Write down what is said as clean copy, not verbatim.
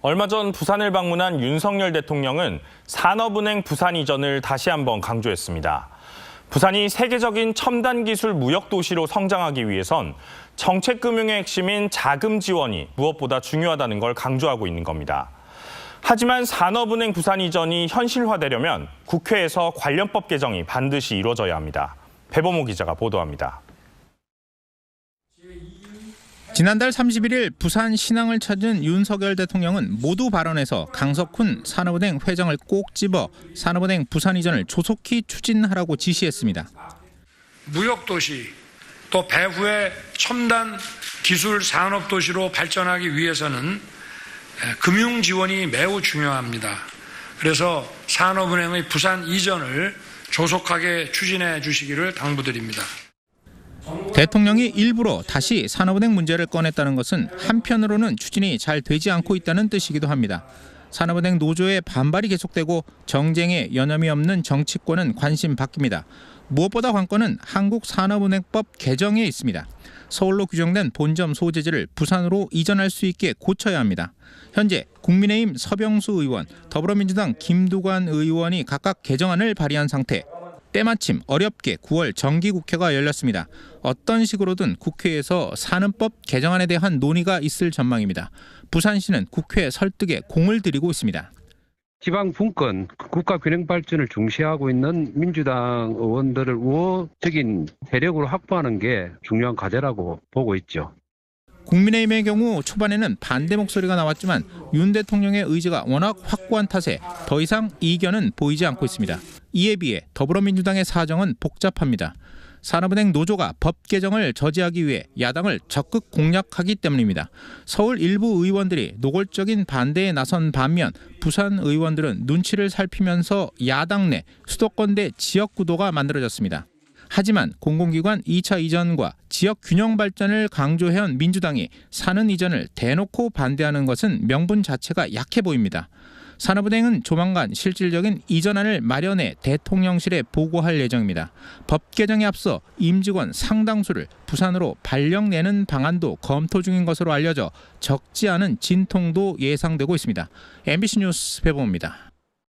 얼마 전 부산을 방문한 윤석열 대통령은 산업은행 부산 이전을 다시 한번 강조했습니다. 부산이 세계적인 첨단 기술 무역 도시로 성장하기 위해선 정책금융의 핵심인 자금 지원이 무엇보다 중요하다는 걸 강조하고 있는 겁니다. 하지만 산업은행 부산 이전이 현실화되려면 국회에서 관련법 개정이 반드시 이루어져야 합니다. 배범호 기자가 보도합니다. 지난달 31일 부산 신항을 찾은 윤석열 대통령은 모두 발언에서 강석훈 산업은행 회장을 꼭 집어 산업은행 부산 이전을 조속히 추진하라고 지시했습니다. 무역도시 또 배후의 첨단 기술 산업도시로 발전하기 위해서는 금융 지원이 매우 중요합니다. 그래서 산업은행의 부산 이전을 조속하게 추진해 주시기를 당부드립니다. 대통령이 일부러 다시 산업은행 문제를 꺼냈다는 것은 한편으로는 추진이 잘 되지 않고 있다는 뜻이기도 합니다. 산업은행 노조의 반발이 계속되고 정쟁에 여념이 없는 정치권은 관심 바뀝니다. 무엇보다 관건은 한국산업은행법 개정에 있습니다. 서울로 규정된 본점 소재지를 부산으로 이전할 수 있게 고쳐야 합니다. 현재 국민의힘 서병수 의원, 더불어민주당 김두관 의원이 각각 개정안을 발의한 상태. 때마침 어렵게 9월 정기국회가 열렸습니다. 어떤 식으로든 국회에서 산업법 개정안에 대한 논의가 있을 전망입니다. 부산시는 국회 설득에 공을 들이고 있습니다. 지방 분권, 국가 균형 발전을 중시하고 있는 민주당 의원들을 우호적인 세력으로 확보하는 게 중요한 과제라고 보고 있죠. 국민의힘의 경우 초반에는 반대 목소리가 나왔지만 윤 대통령의 의지가 워낙 확고한 탓에 더 이상 이견은 보이지 않고 있습니다. 이에 비해 더불어민주당의 사정은 복잡합니다. 산업은행 노조가 법 개정을 저지하기 위해 야당을 적극 공략하기 때문입니다. 서울 일부 의원들이 노골적인 반대에 나선 반면 부산 의원들은 눈치를 살피면서 야당 내 수도권 대 지역 구도가 만들어졌습니다. 하지만 공공기관 2차 이전과 지역 균형 발전을 강조해온 민주당이 사는 이전을 대놓고 반대하는 것은 명분 자체가 약해 보입니다. 산업은행은 조만간 실질적인 이전안을 마련해 대통령실에 보고할 예정입니다. 법 개정에 앞서 임직원 상당수를 부산으로 발령내는 방안도 검토 중인 것으로 알려져 적지 않은 진통도 예상되고 있습니다. MBC 뉴스 배범호입니다.